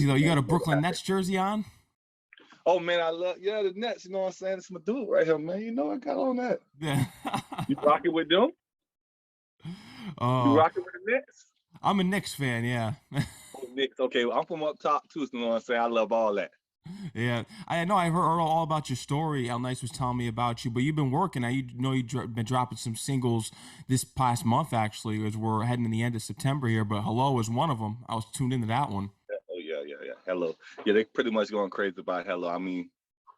jersey, though. You got a Brooklyn Nets jersey on? Oh, man, I love, the Nets, you know what I'm saying? It's my dude right here, man. You know I got on that. Yeah. You rocking with them? You Oh, rocking with the Nets? I'm a Knicks fan, yeah. Oh, Knicks. Okay, well, I'm from up top, too, so you know what I'm saying? I love all that. Yeah, I know. I heard all about your story. Al Nice was telling me about you, but you've been working. Now you know you've been dropping some singles this past month, actually, as we're heading to the end of September here. But "Hello" is one of them. I was tuned into that one. Oh, yeah. Hello. Yeah, they pretty much going crazy about Hello. I mean,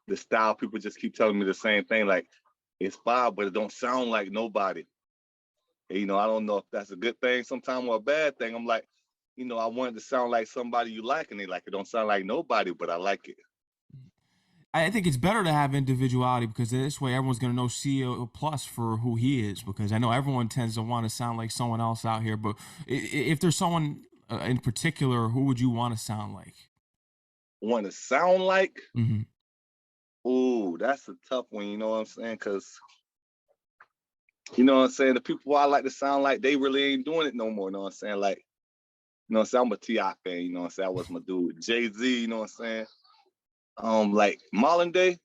the style, people just keep telling me the same thing, like, it's fire, but it don't sound like nobody. And, I don't know if that's a good thing sometimes or a bad thing. I'm like, I want it to sound like somebody you like, and they like, it don't sound like nobody, but I like it. I think it's better to have individuality because this way everyone's going to know CEO plus for who he is. Because I know everyone tends to want to sound like someone else out here, but if there's someone in particular, who would you want to sound like? Want to sound like? Mm-hmm. Ooh, that's a tough one, you know what I'm saying? Because, you know what I'm saying, the people I like to sound like, they really ain't doing it no more, you know what I'm saying? Like, you know what I'm saying? I'm a T.I. fan, you know what I'm saying? That was my dude. Jay-Z, you know what I'm saying? Like, Marlon Day,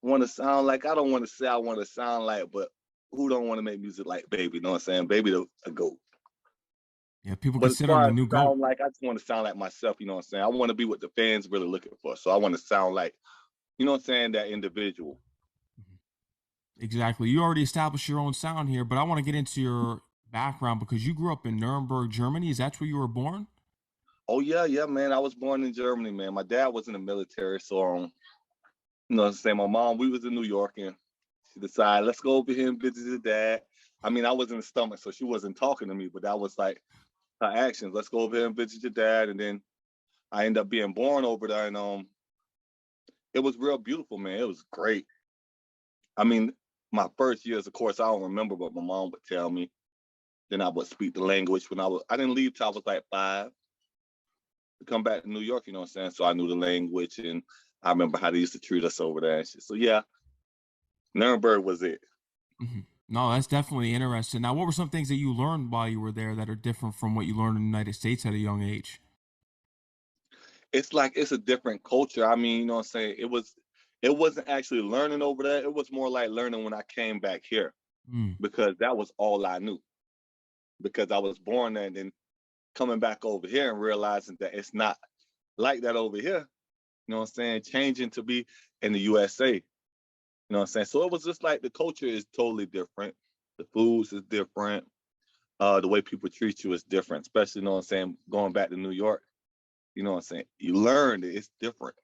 want to sound like, I don't want to say I want to sound like, but who don't want to make music like Baby, you know what I'm saying? Baby the GOAT. Yeah, people But as consider him far the as new GOAT. sound like, I just want to sound like myself, you know what I'm saying? I want to be what the fans really looking for. So I want to sound like, you know what I'm saying, that individual. Exactly. You already established your own sound here, but I want to get into your background because you grew up in Nuremberg, Germany. Is that where you were born? Oh yeah, man. I was born in Germany, man. My dad was in the military, so you know what I'm saying, my mom, we was in New York, and she decided, let's go over here and visit your dad. I mean, I was in the stomach, so she wasn't talking to me, but that was like her actions. Let's go over here and visit your dad. And then I ended up being born over there, and it was real beautiful, man. It was great. I mean, my first years, of course, I don't remember, but my mom would tell me. Then I would speak the language when I didn't leave till I was like 5 to come back to New York, you know what I'm saying? So I knew the language, and I remember how they used to treat us over there and shit. So yeah, Nuremberg was it. Mm-hmm. No, that's definitely interesting. Now, what were some things that you learned while you were there that are different from what you learned in the United States at a young age? It's like it's a different culture. I mean, you know what I'm saying? It wasn't actually learning over there. It was more like learning when I came back here Mm. because that was all I knew. Because I was born there and then coming back over here and realizing that it's not like that over here. You know what I'm saying? Changing to be in the USA. You know what I'm saying? So it was just like the culture is totally different. The foods is different. The way people treat you is different, especially, you know what I'm saying, going back to New York. You know what I'm saying? You learn that it's different.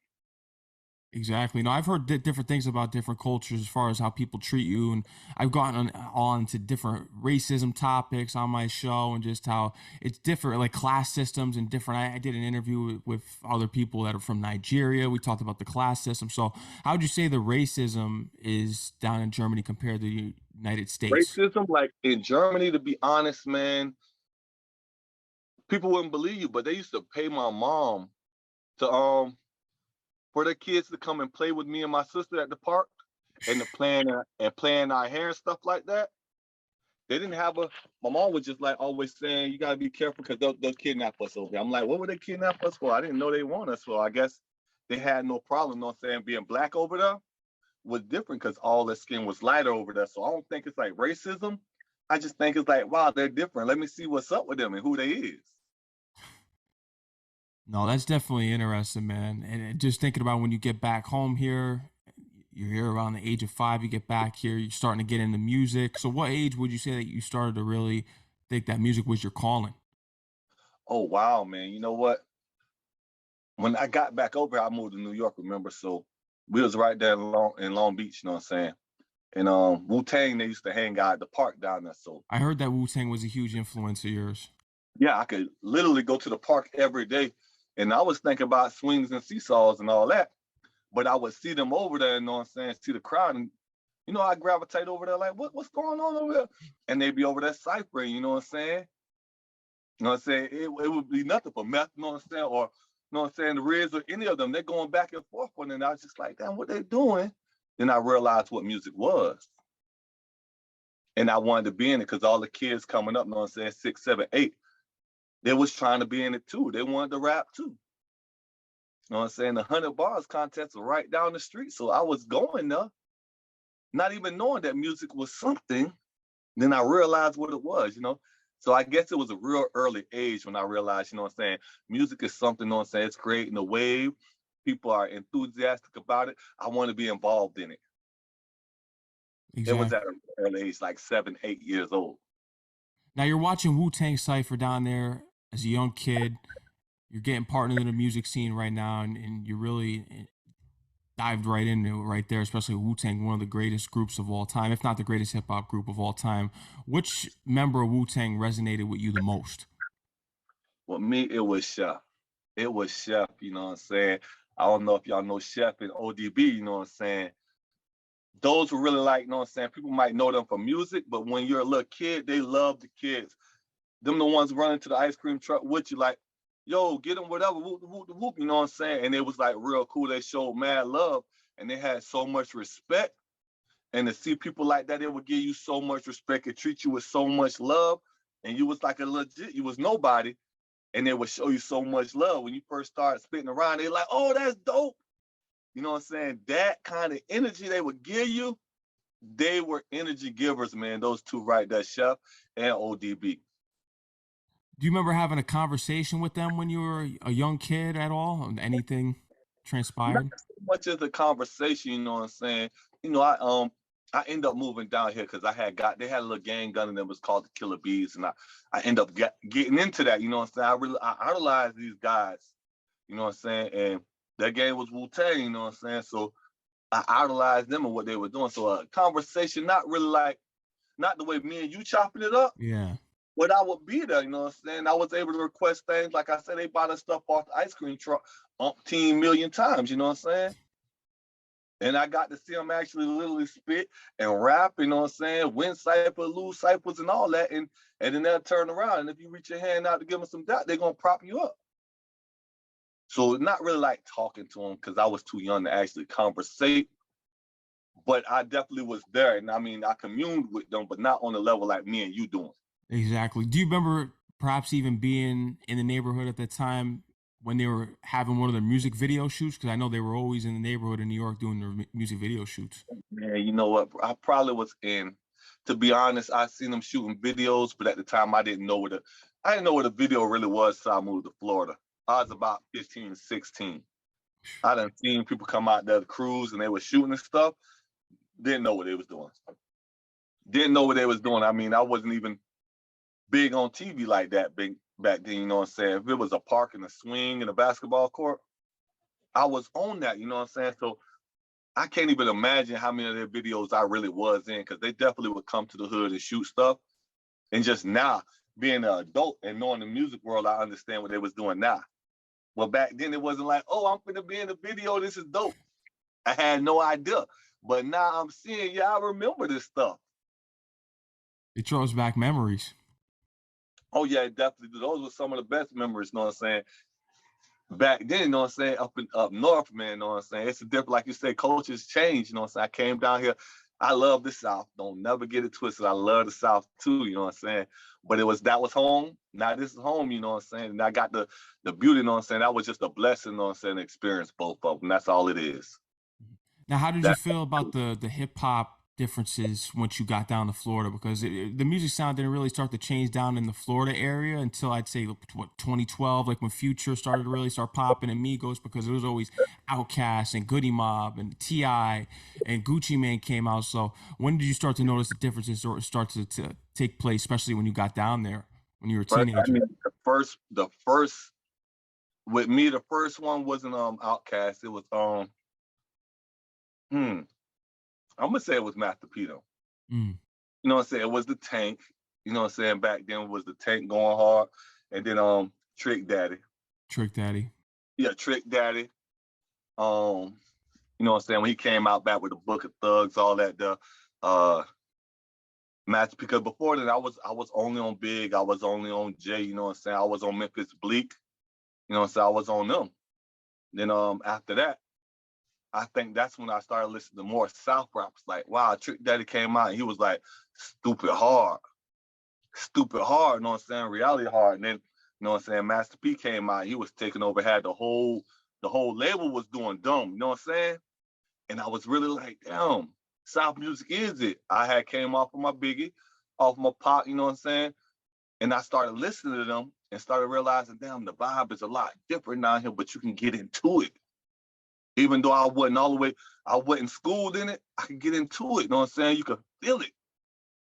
Exactly. No, I've heard different things about different cultures as far as how people treat you, and I've gotten on to different racism topics on my show, and just how it's different, like class systems and different. I did an interview with other people that are from Nigeria. We talked about the class system. So, how would you say the racism is down in Germany compared to the United States? Racism, like in Germany, to be honest, man, people wouldn't believe you, but they used to pay my mom to for their kids to come and play with me and my sister at the park and playing our hair and stuff like that. They didn't have a. My mom was just like always saying, "You gotta be careful because they'll kidnap us over here." I'm like, "What would they kidnap us for?" I didn't know they want us for. I guess they had no problem. You know what I'm saying? Being black over there was different because all their skin was lighter over there. So I don't think it's like racism. I just think it's like, wow, they're different. Let me see what's up with them and who they is. No, that's definitely interesting, man. And just thinking about when you get back home here, you're here around the age of 5, you get back here, you're starting to get into music. So what age would you say that you started to really think that music was your calling? Oh wow, man. You know what? When I got back over here, I moved to New York, remember? So we was right there in Long Beach, you know what I'm saying? And Wu-Tang, they used to hang out at the park down there. So I heard that Wu-Tang was a huge influence of yours. yeah, I could literally go to the park every day. And I was thinking about swings and seesaws and all that. But I would see them over there, you know what I'm saying, see the crowd. And I gravitate over there like, what's going on over there? And they'd be over there ciphering, you know what I'm saying? You know what I'm saying? It would be nothing but meth, you know what I'm saying? Or, you know what I'm saying, the Riz or any of them, they're going back and forth one. And I was just like, damn, what they doing? Then I realized what music was. And I wanted to be in it because all the kids coming up, you know what I'm saying, 6, 7, 8, they was trying to be in it too. They wanted to rap too. You know what I'm saying? The 100 bars contest was right down the street. So I was going there, not even knowing that music was something. Then I realized what it was, you know? So I guess it was a real early age when I realized, you know what I'm saying? Music is something, you know what I'm saying? It's creating a wave. People are enthusiastic about it. I want to be involved in it. It was Exactly. at an early age, like 7, 8 years old. Now you're watching Wu-Tang Cypher down there as a young kid. You're getting partnered in the music scene right now, and you really dived right into it right there, especially Wu-Tang, one of the greatest groups of all time, if not the greatest hip hop group of all time. Which member of Wu-Tang resonated with you the most? With me, it was Chef. It was Chef, you know what I'm saying? I don't know if y'all know Chef and ODB, you know what I'm saying? Those were really like, you know what I'm saying? People might know them for music, but when you're a little kid, they love the kids. Them the ones running to the ice cream truck with you, like, yo, get them whatever, whoop, whoop, whoop, you know what I'm saying? And it was like real cool. They showed mad love and they had so much respect. And to see people like that, they would give you so much respect and treat you with so much love. And you was like a legit, you was nobody. And they would show you so much love. When you first started spitting around, they like, oh, that's dope. You know what I'm saying? That kind of energy they would give you, they were energy givers, man. Those two right there, Chef and ODB. Do you remember having a conversation with them when you were a young kid at all? Anything Not transpired? so much as a conversation, you know what I'm saying? You know, I end up moving down here because they had a little gang gun and it was called the Killer Bees, and I end up getting into that, you know what I'm saying? I idolize these guys, you know what I'm saying? And that game was Wu-Tang, you know what I'm saying? So I idolized them and what they were doing. So a conversation, not really like, not the way me and you chopping it up, Yeah. but I would be there, you know what I'm saying? I was able to request things. Like I said, they bought us stuff off the ice cream truck umpteen million times, you know what I'm saying? And I got to see them actually literally spit and rap, you know what I'm saying? Win cypher, lose ciphers and all that. And then they'll turn around. And if you reach your hand out to give them some doubt, they're going to prop you up. So not really like talking to them because I was too young to actually conversate. But I definitely was there. And I mean, I communed with them, but not on the level like me and you doing. Exactly. Do you remember perhaps even being in the neighborhood at the time when they were having one of their music video shoots? Because I know they were always in the neighborhood in New York doing their music video shoots. Man, you know what? I probably was in. To be honest, I seen them shooting videos, but at the time I didn't know what a video really was, so I moved to Florida. I was about 15, 16. I done seen people come out there to cruise and they were shooting and stuff. Didn't know what they was doing. Didn't know what they was doing. I mean, I wasn't even big on TV like that big back then, you know what I'm saying? If it was a park and a swing and a basketball court, I was on that, you know what I'm saying? So I can't even imagine how many of their videos I really was in because they definitely would come to the hood and shoot stuff. And just now, being an adult and knowing the music world, I understand what they was doing now. Well, back then it wasn't like, oh, I'm gonna be in the video. This is dope. I had no idea. But now I'm seeing, yeah, I remember this stuff. It throws back memories. Oh yeah, it definitely do. Those were some of the best memories, you know what I'm saying? Back then, you know what I'm saying, up north, man, you know what I'm saying? It's a different, like you say, cultures change, you know what I'm saying? I came down here. I love the South. Don't never get it twisted. I love the South too, you know what I'm saying? But that was home. Now this is home, you know what I'm saying? And I got the beauty, you know what I'm saying? That was just a blessing, you know what I'm saying, to experience both of them. That's all it is. Now, how did you That feel about the hip hop differences once you got down to Florida? Because the music sound didn't really start to change down in the Florida area until I'd say what 2012, like when Future started to really start popping and Migos, because it was always Outkast and Goody Mob and Ti and Gucci Mane came out. So when did you start to notice the differences or start to take place, especially when you got down there when you were a but I teenager? mean the first with me, the first one wasn't Outkast. It was I'm gonna say it was Master Pito. Mm, You know what I'm saying? It was the Tank. You know what I'm saying? Back then it was the Tank going hard. And then Trick Daddy. Trick Daddy. Yeah, Trick Daddy. You know what I'm saying? When he came out back with the Book of Thugs, all that uh match, because before then I was only on Big, I was only on Jay, you know what I'm saying? I was on Memphis Bleak, you know what I'm saying? I was on them. Then after that, I think that's when I started listening to more South raps. Like, wow, Trick Daddy came out and he was like stupid hard, you know what I'm saying? Reality hard. And then You know what I'm saying? Master P came out, he was taking over, had the whole label was doing dumb, you know what I'm saying? And I was really like, damn, South music is it. I had came off of my Biggie, off my Pop, you know what I'm saying? And I started listening to them and started realizing, damn, the vibe is a lot different down here, but you can get into it. Even though I wasn't all the way, I wasn't schooled in it, I could get into it, you know what I'm saying? You could feel it.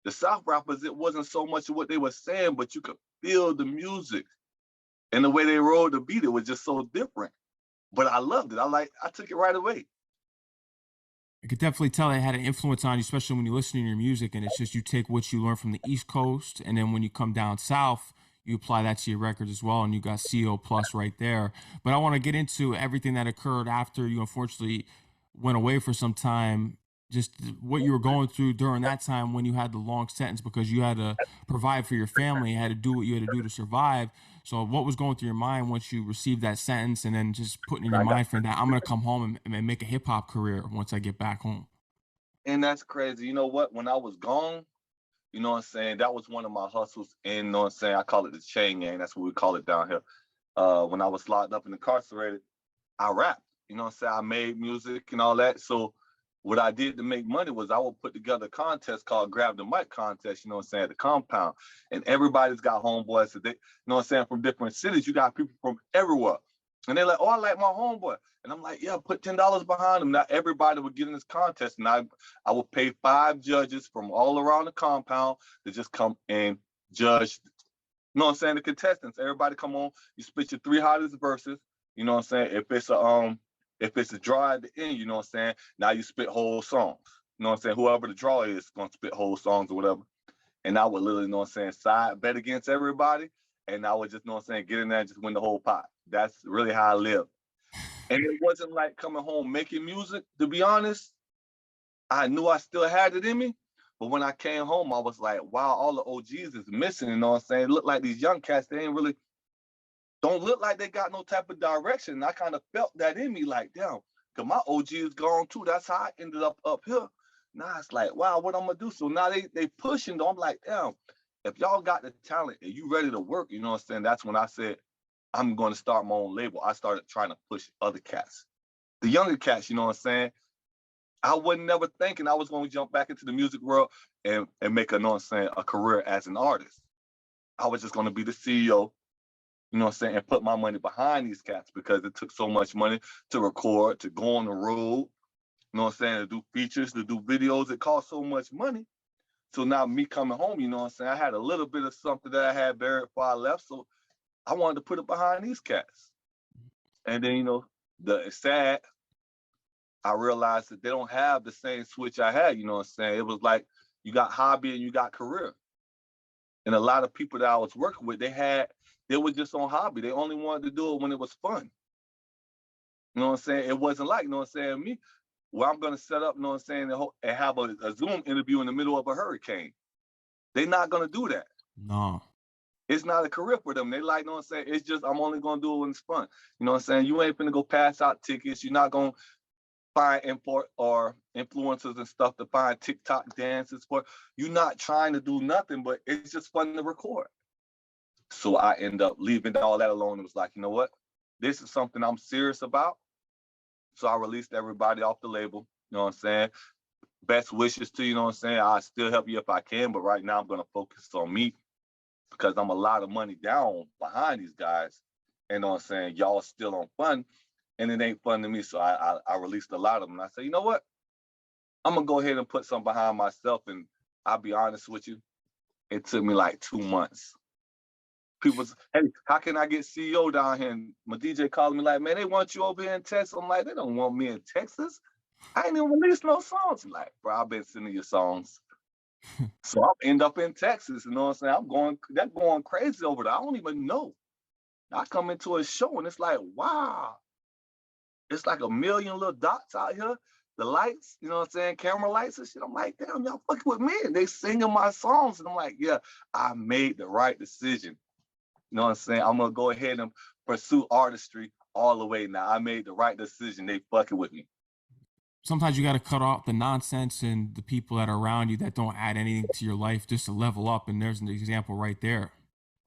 The South rappers, it wasn't so much of what they were saying, but you could feel the music and the way they rolled the beat. It was just so different. But I loved it. I took it right away. I could definitely tell it had an influence on you, especially when you listen to your music. And it's just you take what you learn from the East Coast, and then when you come down south, you apply that to your records as well, and you got CO plus right there. But I want to get into everything that occurred after you unfortunately went away for some time. Just what you were going through during that time when you had the long sentence because you had to provide for your family, you had to do what you had to do to survive. So, what was going through your mind once you received that sentence, and then just putting in your I got, mind for that I'm gonna come home and make a hip hop career once I get back home. and that's crazy. You know what? When I was gone, you know what I'm saying? That was one of my hustles. And you know what I'm saying? I call it the chain gang. That's what we call it down here. When I was locked up and incarcerated, I rapped. You know what I'm saying? I made music and all that. So what I did to make money was I would put together a contest called Grab the Mic contest, you know what I'm saying, at the compound. And everybody's got homeboys. So they, you know what I'm saying, from different cities. You got people from everywhere. And they're like, oh, I like my homeboy. And I'm like, yeah, put $10 behind them. Now everybody would get in this contest. And I would pay 5 judges from all around the compound to just come and judge, you know what I'm saying, the contestants. Everybody come on, you spit your 3 hottest verses, you know what I'm saying? If it's a draw at the end, you know what I'm saying, now you spit whole songs. You know what I'm saying? Whoever the draw is gonna spit whole songs or whatever. And I would literally, you know what I'm saying, side bet against everybody. And I would just, you know what I'm saying, get in there and just win the whole pot. That's really how I live. And it wasn't like coming home making music, to be honest. I knew I still had it in me. But when I came home, I was like, wow, all the OGs is missing, you know what I'm saying? It looked like these young cats, they ain't really, don't look like they got no type of direction. And I kind of felt that in me, like, damn, because my OG is gone too. That's how I ended up here. Now it's like, wow, what I'm gonna do? So now they pushing though. I'm like, damn, if y'all got the talent and you ready to work, you know what I'm saying? That's when I said, I'm gonna start my own label. I started trying to push other cats. The younger cats, you know what I'm saying? I wasn't never thinking I was gonna jump back into the music world and make a, you know what I'm saying, a career as an artist. I was just gonna be the CEO, you know what I'm saying, and put my money behind these cats because it took so much money to record, to go on the road, you know what I'm saying, to do features, to do videos. It cost so much money. So now me coming home, you know what I'm saying, I had a little bit of something that I had buried before I left. So I wanted to put it behind these cats. And then, it's sad. I realized that they don't have the same switch I had, you know what I'm saying? It was like you got hobby and you got career. And a lot of people that I was working with, they were just on hobby. They only wanted to do it when it was fun. You know what I'm saying? It wasn't like, you know what I'm saying, me, where I'm gonna set up, you know what I'm saying, and have a Zoom interview in the middle of a hurricane. They're not gonna do that. No. It's not a career for them. They like, you know what I'm saying? It's just, I'm only gonna do it when it's fun. You know what I'm saying? You ain't finna go pass out tickets. You're not gonna find import or influencers and stuff to find TikTok dances for. You're not trying to do nothing, but it's just fun to record. So I end up leaving all that alone. It was like, you know what? This is something I'm serious about. So I released everybody off the label. You know what I'm saying? Best wishes to you, you know what I'm saying? I still help you if I can, but right now I'm gonna focus on me because I'm a lot of money down behind these guys. And you know what I'm saying? Y'all still on fun, and it ain't fun to me. So I released a lot of them. And I said, you know what? I'm gonna go ahead and put some behind myself. And I'll be honest with you, it took me like 2 months. People say, hey, how can I get CEO down here? And my DJ called me like, man, they want you over here in Texas. I'm like, they don't want me in Texas. I ain't even released no songs. I'm like, bro, I've been sending you songs. So I'll end up in Texas, you know what I'm saying? They're going crazy over there. I don't even know. I come into a show and it's like, wow, it's like a million little dots out here. The lights, you know what I'm saying? Camera lights and shit. I'm like, damn, y'all fucking with me. And they singing my songs. And I'm like, yeah, I made the right decision. You know what I'm saying? I'm gonna go ahead and pursue artistry all the way now. I made the right decision. They fucking with me. Sometimes you got to cut off the nonsense and the people that are around you that don't add anything to your life just to level up. And there's an example right there.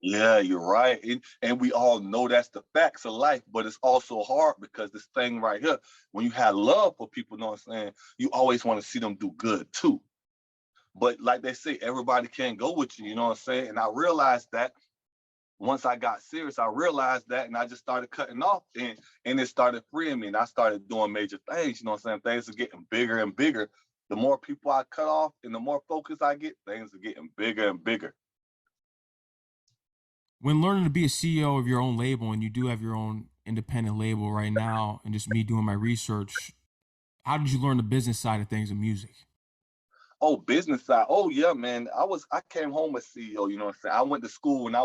Yeah, you're right. And we all know that's the facts of life, but it's also hard because this thing right here, when you have love for people, you know what I'm saying, you always want to see them do good too. But like they say, everybody can't go with you, you know what I'm saying? And I realized that once I got serious, I realized that and I just started cutting off and it started freeing me. And I started doing major things, you know what I'm saying? Things are getting bigger and bigger. The more people I cut off and the more focus I get, things are getting bigger and bigger. When learning to be a CEO of your own label, and you do have your own independent label right now, and just me doing my research, how did you learn the business side of things in music? Oh, business side. Oh yeah, man. I came home a CEO, you know what I'm saying? I went to school and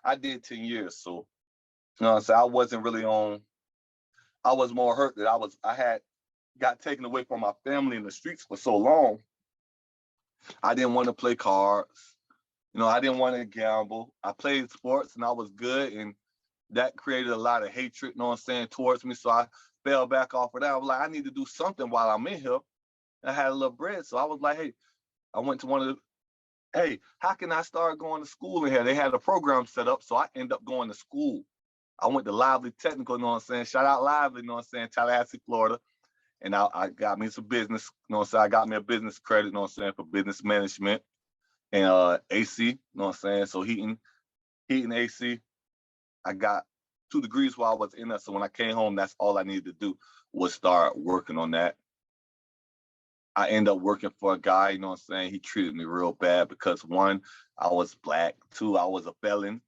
I did 10 years. So you know what I'm saying? I wasn't really on I was more hurt that I had got taken away from my family in the streets for so long. I didn't want to play cards. You know, I didn't want to gamble. I played sports and I was good and that created a lot of hatred, you know what I'm saying, towards me. So I fell back off of that. I was like, I need to do something while I'm in here. I had a little bread. So I was like, hey, I went to one of the hey, how can I start going to school in here? They had a program set up, so I end up going to school. I went to Lively Technical, you know what I'm saying? Shout out Lively, you know what I'm saying? Tallahassee, Florida. And I got me some business, you know what I'm saying? I got me a business credit, you know what I'm saying, for business management and AC, you know what I'm saying? So heating AC. I got 2 degrees while I was in there. So when I came home, that's all I needed to do was start working on that. I end up working for a guy, you know what I'm saying? He treated me real bad because one, I was black, two, I was a felon.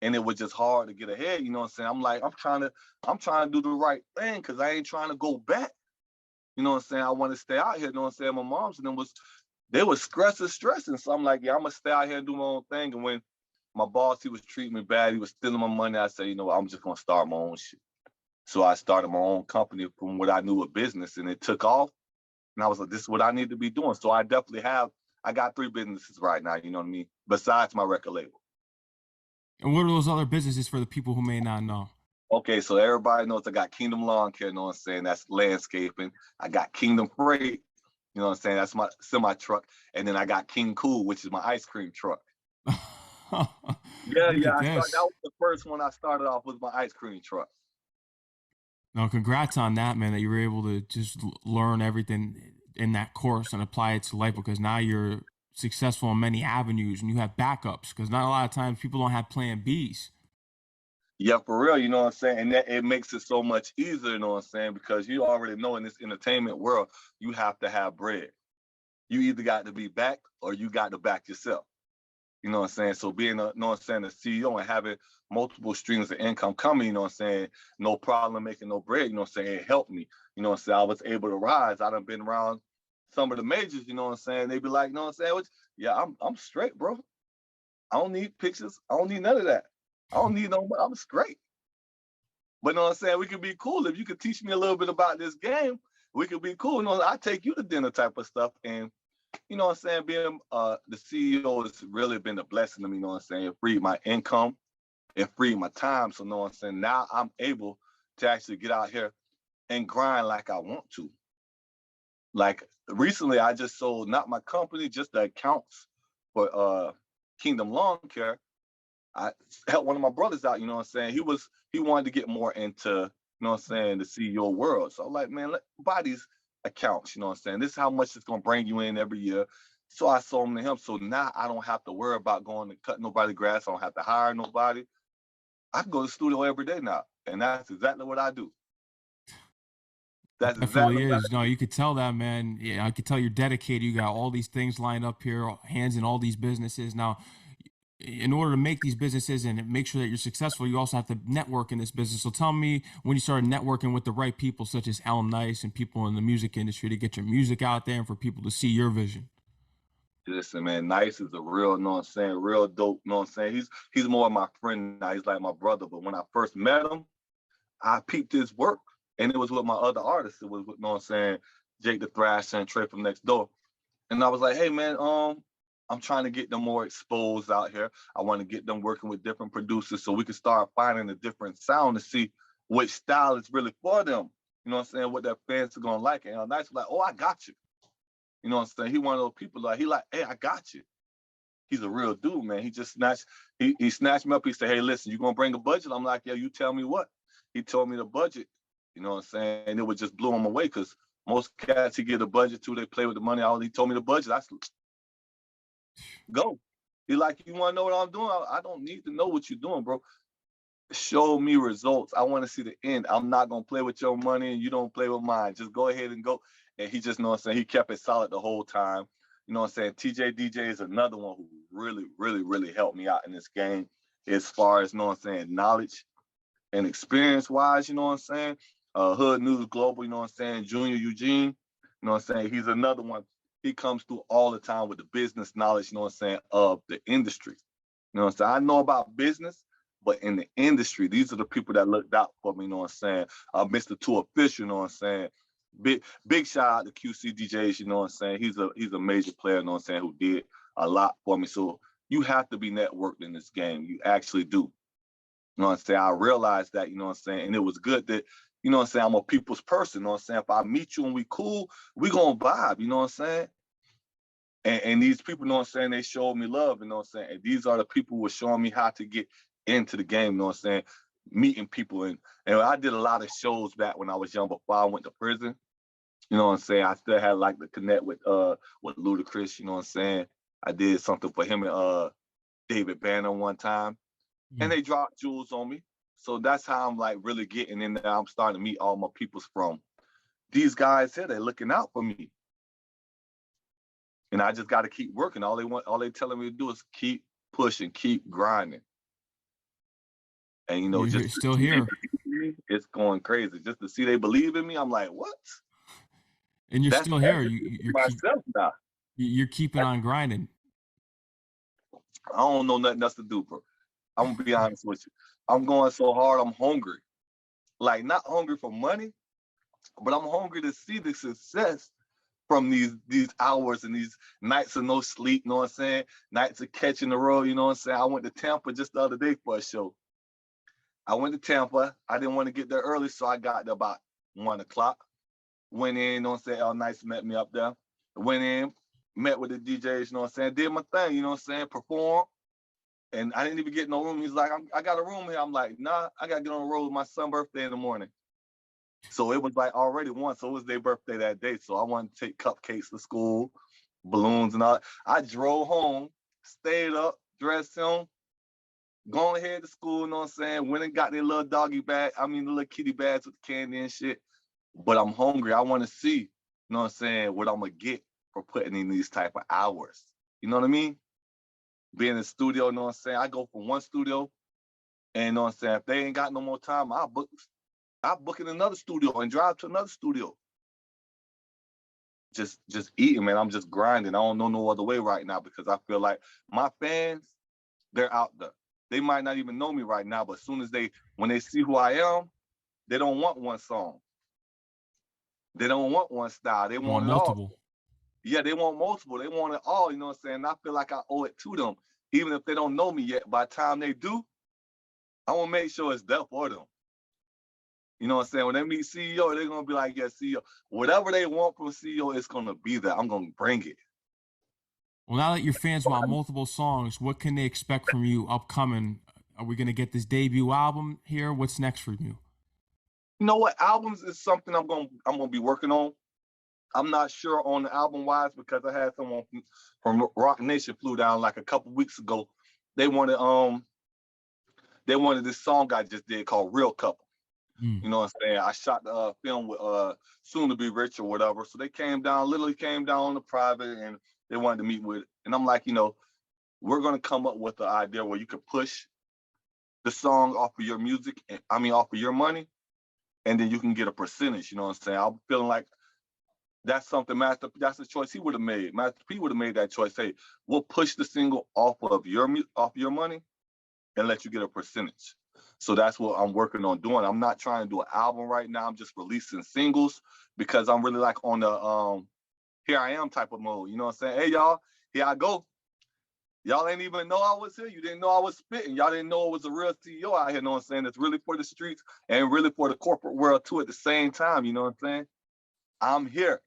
And it was just hard to get ahead, you know what I'm saying? I'm like, I'm trying to do the right thing because I ain't trying to go back. You know what I'm saying? I want to stay out here, you know what I'm saying? My mom's and them they was stressing. So I'm like, yeah, I'm gonna stay out here and do my own thing. And when my boss, he was treating me bad, he was stealing my money, I said, you know what, I'm just gonna start my own shit. So I started my own company from what I knew of business and it took off. And I was like, this is what I need to be doing. So I got 3 businesses right now, you know what I mean? Besides my record label. And what are those other businesses for the people who may not know? Okay, so everybody knows I got Kingdom Lawn Care, you know what I'm saying? That's landscaping. I got Kingdom Freight, you know what I'm saying? That's my semi truck. And then I got King Cool, which is my ice cream truck. Yeah, Look yeah. at That this. was the first one I started off with my ice cream truck. No, congrats on that, man, that you were able to just learn everything in that course and apply it to life because now you're successful in many avenues and you have backups because not a lot of times people don't have plan Bs. Yeah, for real, you know what I'm saying? And that it makes it so much easier, you know what I'm saying? Because you already know in this entertainment world, you have to have bread. You either got to be backed or you got to back yourself. You know what I'm saying? So being a, you know what I'm saying, a CEO and having multiple streams of income coming, you know what I'm saying, no problem making no bread, you know what I'm saying, it helped me. You know what I'm saying? I was able to rise. I done been around some of the majors, you know what I'm saying? They be like, you know what I'm saying? Yeah, I'm straight, bro. I don't need pictures. I don't need none of that. I don't need no, I'm straight. But you know what I'm saying? We could be cool. If you could teach me a little bit about this game, we could be cool. You know, I take you to dinner type of stuff. And you know what I'm saying? Being the CEO has really been a blessing to me, you know what I'm saying? It freed my income, it freed my time. So you know what I'm saying? Now I'm able to actually get out here and grind like I want to. Like recently I just sold not my company, just the accounts for Kingdom Lawn Care. I helped one of my brothers out, you know what I'm saying? He wanted to get more into, you know what I'm saying, the CEO world. So I'm like, man, let buy these accounts, you know what I'm saying? This is how much it's gonna bring you in every year. So I sold them to him. So now I don't have to worry about going to cut nobody's grass. I don't have to hire nobody. I can go to the studio every day now. And that's exactly what I do. It That's exactly definitely what is. I No, do. you could tell that, man. Yeah, I could tell you're dedicated. You got all these things lined up here, hands in all these businesses. Now, in order to make these businesses and make sure that you're successful, you also have to network in this business. So tell me when you started networking with the right people, such as Al Nice and people in the music industry, to get your music out there and for people to see your vision. Listen, man, Nice is a real, you know what I'm saying, real dope, you know what I'm saying? He's more of my friend now. He's like my brother. But when I first met him, I peeped his work, and it was with my other artists. It was with, you know what I'm saying, Jake the Thrasher and Trey from Next Door. And I was like, hey man, I'm trying to get them more exposed out here. I want to get them working with different producers so we can start finding a different sound to see which style is really for them. You know what I'm saying? What their fans are gonna like. And Nice was like, oh, I got you. You know what I'm saying? He one of those people like he like, hey, I got you. he's a real dude, man. He just he snatched me up. He said, hey, listen, you gonna bring a budget? I'm like, yeah, you tell me what. He told me the budget, you know what I'm saying? And it would just blew him away because most cats he get a budget to, they play with the money. All he told me the budget. I said, go. He like, you wanna know what I'm doing? I don't need to know what you're doing, bro. Show me results. I want to see the end. I'm not gonna play with your money and you don't play with mine. Just go ahead and go. And he just, know what I'm saying, he kept it solid the whole time. You know what I'm saying? TJ DJ is another one who really, really, really helped me out in this game as far as, you know what I'm saying, knowledge and experience wise, you know what I'm saying? Hood News Global, you know what I'm saying? Junior Eugene, you know what I'm saying? He's another one. He comes through all the time with the business knowledge, you know what I'm saying, of the industry. You know what I'm saying? I know about business, but in the industry, these are the people that looked out for me, you know what I'm saying? Mr. Two Official, you know what I'm saying? Big shout out to QC DJs, you know what I'm saying? He's a major player, you know what I'm saying, who did a lot for me. So you have to be networked in this game. You actually do. You know what I'm saying? I realized that, you know what I'm saying? And it was good that, you know what I'm saying, I'm a people's person, you know what I'm saying? If I meet you and we cool, we gonna vibe, you know what I'm saying? And these people, you know what I'm saying, they showed me love, you know what I'm saying? And these are the people who were showing me how to get into the game, you know what I'm saying? Meeting people. And I did a lot of shows back when I was young before I went to prison. You know what I'm saying? I still had like to connect with Ludacris, you know what I'm saying? I did something for him and David Banner one time. And they dropped jewels on me. So that's how I'm like really getting in there. I'm starting to meet all my peoples from these guys here. They're looking out for me. And I just got to keep working. All they telling me to do is keep pushing, keep grinding. And you know, You're just still here. It's going crazy. Just to see they believe in me, I'm like, what? And you're That's still here. myself now. You're keeping on grinding. I don't know nothing else to do, bro. I'm gonna be honest with you. I'm going so hard, I'm hungry. Like, not hungry for money, but I'm hungry to see the success from these hours and these nights of no sleep, you know what I'm saying? Nights of catching the road, you know what I'm saying? I went to Tampa just the other day for a show. I went to Tampa. I didn't want to get there early, so I got there about 1 o'clock. Went in, you know what I'm saying? All nice met me up there. Went in, met with the DJs, you know what I'm saying? Did my thing, you know what I'm saying? Performed. And I didn't even get no room. He's like, I got a room here. I'm like, nah, I got to get on the road with my son's birthday in the morning. So it was like already one. So it was their birthday that day. So I wanted to take cupcakes to school, balloons and all. I drove home, stayed up, dressed him, going ahead to school, you know what I'm saying? Went and got their little doggy bag. I mean, the little kitty bags with candy and shit. But I'm hungry. I want to see, you know what I'm saying, what I'm going to get for putting in these type of hours. You know what I mean? Being in the studio, you know what I'm saying? I go from one studio, and you know what I'm saying? If they ain't got no more time, I'll book in another studio and drive to another studio. Just eating, man. I'm just grinding. I don't know no other way right now because I feel like my fans, they're out there. They might not even know me right now, but as soon as when they see who I am, they don't want one song. They don't want one style. They want it multiple. all. Yeah, they want multiple. They want it all, you know what I'm saying? And I feel like I owe it to them. Even if they don't know me yet, by the time they do, I want to make sure it's there for them. You know what I'm saying? When they meet CEO, they're going to be like, yeah, CEO. Whatever they want from CEO, it's going to be there. I'm going to bring it. Well, now that your fans want multiple songs, what can they expect from you upcoming? Are we going to get this debut album here? What's next for you? You know what? Albums is something I'm going to be working on. I'm not sure on the album wise because I had someone from Roc Nation flew down like a couple weeks ago. They wanted this song I just did called Real Couple. You know what I'm saying? I shot the film with Soon to Be Rich or whatever. So they literally came down on the private and they wanted to meet with it. And I'm like, you know, we're going to come up with an idea where you could push the song off of your music, off of your money, and then you can get a percentage, you know what I'm saying? I'm feeling like that's something that's the choice he would have made. Master P would have made that choice. Hey, we'll push the single off of your money and let you get a percentage. So that's what I'm working on doing. I'm not trying to do an album right now. I'm just releasing singles because I'm really like on the here I am type of mode. You know what I'm saying? Hey, y'all, here I go. Y'all ain't even know I was here. You didn't know I was spitting. Y'all didn't know it was a real CEO out here, you know what I'm saying? It's really for the streets and really for the corporate world too at the same time, you know what I'm saying? I'm here.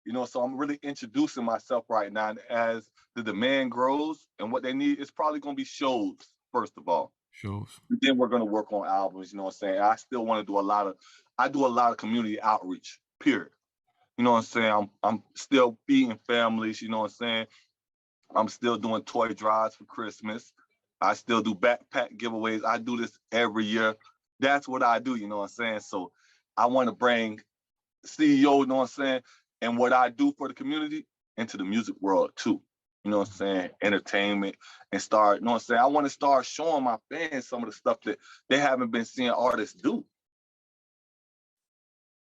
You know, so I'm really introducing myself right now. And as the demand grows and what they need, it's probably going to be shows, first of all. Shows. Then we're going to work on albums, you know what I'm saying? I still want to do I do a lot of community outreach, period. You know what I'm saying? I'm still feeding families, you know what I'm saying? I'm still doing toy drives for Christmas. I still do backpack giveaways. I do this every year. That's what I do, you know what I'm saying? So I want to bring CEO, you know what I'm saying, and what I do for the community into the music world too. You know what I'm saying? Entertainment and start, you know what I'm saying? I want to start showing my fans some of the stuff that they haven't been seeing artists do.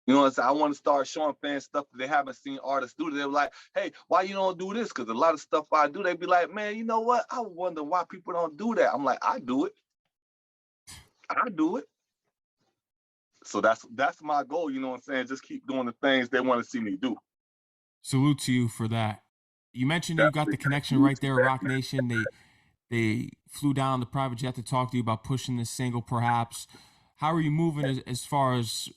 You know what I'm saying? I want to start showing fans stuff that they haven't seen artists do. They're like, hey, why you don't do this? Because a lot of stuff I do, they be like, man, you know what? I wonder why people don't do that. I'm like, I do it. I do it. So that's my goal, you know what I'm saying? Just keep doing the things they want to see me do. Salute to you for that. You mentioned that you got the connection right there, Roc Nation. They flew down the private jet to talk to you about pushing this single, perhaps. How are you moving as far as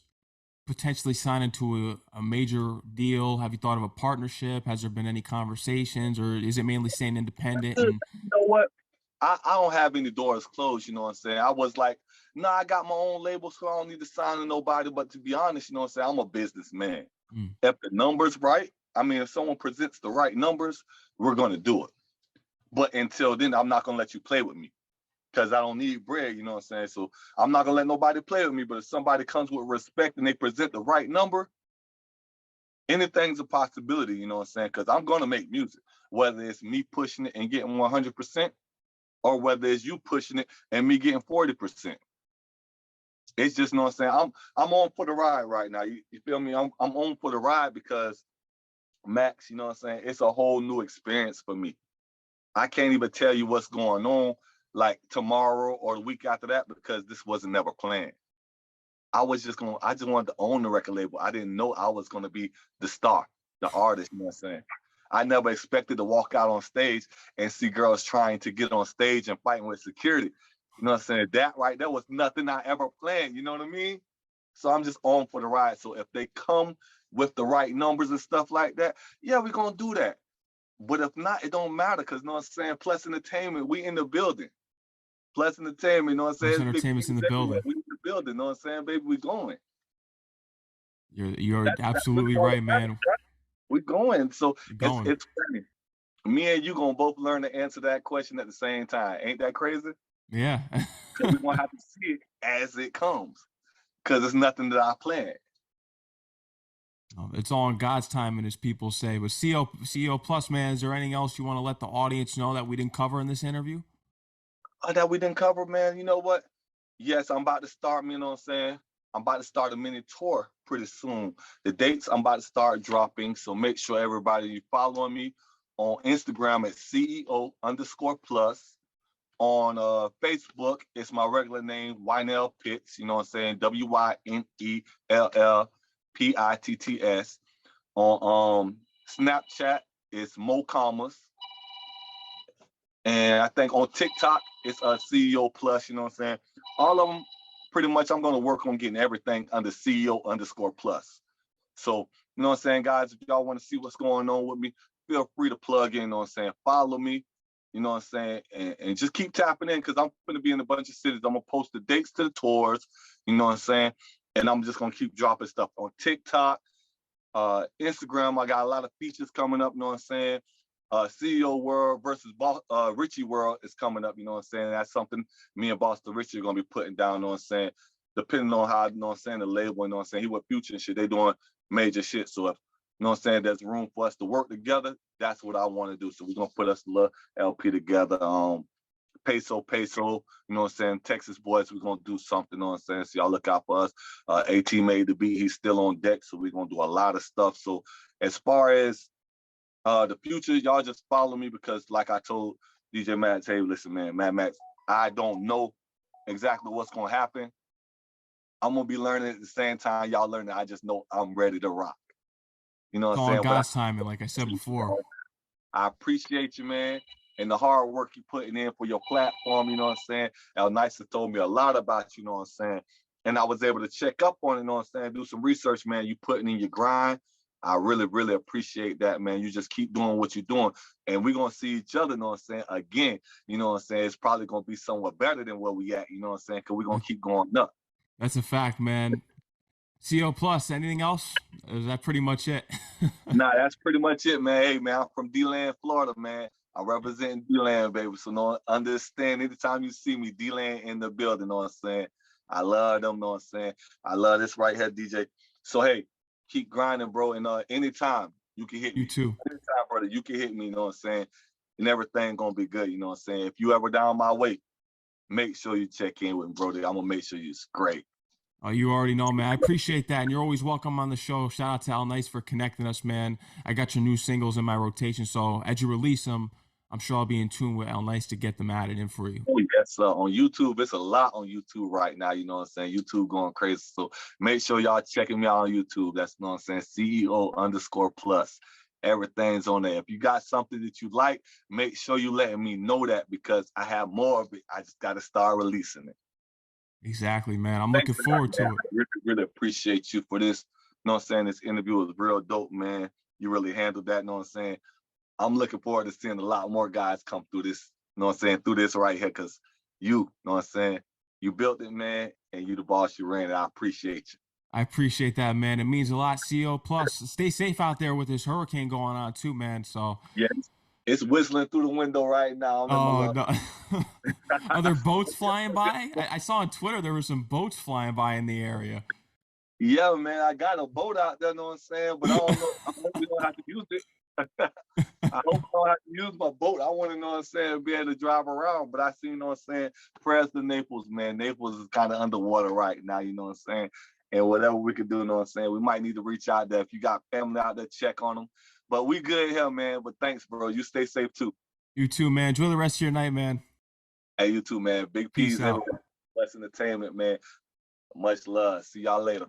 potentially signing to a major deal? Have you thought of a partnership? Has there been any conversations, or is it mainly staying independent? You And know what? I don't have any doors closed, you know what I'm saying? I was like, nah, I got my own label, so I don't need to sign to nobody. But to be honest, you know what I'm saying? I'm a businessman. mm, If the numbers right, I mean, if someone presents the right numbers, we're gonna do it. But until then, I'm not gonna let you play with me because I don't need bread, you know what I'm saying? So I'm not gonna let nobody play with me. But if somebody comes with respect and they present the right number, anything's a possibility, you know what I'm saying? Because I'm gonna make music, whether it's me pushing it and getting 100%, or whether it's you pushing it and me getting 40%. It's just, you know what I'm saying? I'm on for the ride right now. You feel me? I'm on for the ride because Max, you know what I'm saying? It's a whole new experience for me. I can't even tell you what's going on like tomorrow or the week after that because this wasn't never planned. I just wanted to own the record label. I didn't know I was gonna be the star, the artist, you know what I'm saying? I never expected to walk out on stage and see girls trying to get on stage and fighting with security. You know what I'm saying? That right there was nothing I ever planned, you know what I mean? So I'm just on for the ride. So if they come with the right numbers and stuff like that, yeah, we're gonna do that. But if not, it don't matter because you know what I'm saying? Plus entertainment, we in the building. Plus entertainment, you know what I'm saying? Plus It's big entertainment's in things the everywhere. building. We in the building, you know what I'm saying? Baby, we going. You're We're absolutely going. right, man. We're going. So You're it's going. it's funny. Me and you gonna both learn to answer that question at the same time. Ain't that crazy? Yeah. Because we're gonna have to see it as it comes. Because it's nothing that I planned. It's all in God's timing, as people say. But CEO Plus, man, is there anything else you want to let the audience know that we didn't cover in this interview? That we didn't cover, man. You know what? Yes, I'm about to start, you know what I'm saying? I'm about to start a mini tour pretty soon. The dates I'm about to start dropping. So make sure everybody you following me on Instagram at CEO_plus. On Facebook, it's my regular name, Wynell Pitts, you know what I'm saying? WYNELLPITTS. On Snapchat, it's Mo Commas. And I think on TikTok, it's CEO Plus, you know what I'm saying? All of them, pretty much, I'm going to work on getting everything under CEO_plus. So, you know what I'm saying, guys, if y'all want to see what's going on with me, feel free to plug in, you know what I'm saying? Follow me, you know what I'm saying? And just keep tapping in because I'm going to be in a bunch of cities. I'm going to post the dates to the tours, you know what I'm saying? And I'm just going to keep dropping stuff on TikTok, Instagram. I got a lot of features coming up, you know what I'm saying? CEO World versus Richie World is coming up, you know what I'm saying? That's something me and Boston Richie are going to be putting down, you know what I'm saying? Depending on how, you know what I'm saying, the label, you know what I'm saying? He with Future and shit, they doing major shit. So if, you know what I'm saying, there's room for us to work together, that's what I want to do. So we're going to put us a little LP together. Peso, you know what I'm saying? Texas boys, we're going to do something, you know what I'm saying? So y'all look out for us. AT made the beat, he's still on deck. So we're going to do a lot of stuff. So as far as the future, y'all just follow me because like I told DJ Max, hey, listen, man, Mad Max, I don't know exactly what's going to happen. I'm going to be learning at the same time y'all learning. I just know I'm ready to rock. You know It's what I'm all in saying? But God's timing, like I said before. I appreciate you, man, and the hard work you putting in for your platform, you know what I'm saying? El Nicer told me a lot about you, know what I'm saying? And I was able to check up on it, you know what I'm saying? Do some research, man. You putting in your grind, I really, really appreciate that, man. You just keep doing what you're doing. And we're gonna see each other, you know what I'm saying, again. You know what I'm saying? It's probably gonna be somewhat better than where we at, you know what I'm saying? Cause we're gonna keep going up. That's a fact, man. CO plus, anything else? Or is that pretty much it? Nah, that's pretty much it, man. Hey, man, I'm from D-Land, Florida, man. I represent D-Land, baby. So no understand anytime you see me, D-Land in the building, know what I'm saying? I love them, know what I'm saying? I love this right here, DJ. So hey, keep grinding, bro. And anytime you can hit You me. too. Anytime, brother, you can hit me, you know what I'm saying? And everything gonna be good, you know what I'm saying? If you ever down my way, make sure you check in with me, bro. I'm gonna make sure you're great. Oh, you already know, man. I appreciate that. And you're always welcome on the show. Shout out to Al Nice for connecting us, man. I got your new singles in my rotation. So as you release them, I'm sure I'll be in tune with Al Nice to get them added in for you. Oh, yes, on YouTube, it's a lot on YouTube right now, you know what I'm saying? YouTube going crazy. So make sure y'all checking me out on YouTube. That's, you know what I'm saying, CEO_plus. Everything's on there. If you got something that you like, make sure you letting me know that because I have more of it. I just got to start releasing it. Exactly, man. I'm Thanks looking for that, forward man. to it. I really, really appreciate you for this. You know what I'm saying? This interview was real dope, man. You really handled that, you know what I'm saying? I'm looking forward to seeing a lot more guys come through this, you know what I'm saying, through this right here, because you know what I'm saying, you built it, man, and you the boss, you ran it. I appreciate you. I appreciate that, man. It means a lot. CO plus. Stay safe out there with this hurricane going on too, man. So, Yeah, it's whistling through the window right now. I'm in my oh love. no. Are there boats flying by? I saw on Twitter there were some boats flying by in the area. Yeah, man, I got a boat out there, you know what I'm saying, but I don't know. I hope we don't have to use it. I hope I don't have to use my boat. I want to know what I'm saying, be able to drive around. But I see, you know what I'm saying, prayers to Naples, man. Naples is kind of underwater right now, you know what I'm saying? And whatever we could do, you know what I'm saying? We might need to reach out there. If you got family out there, check on them. But we good here, man. But thanks, bro. You stay safe too. You too, man. Enjoy the rest of your night, man. Hey, you too, man. Big Peace P's out. everywhere. Bless entertainment, man. Much love. See y'all later.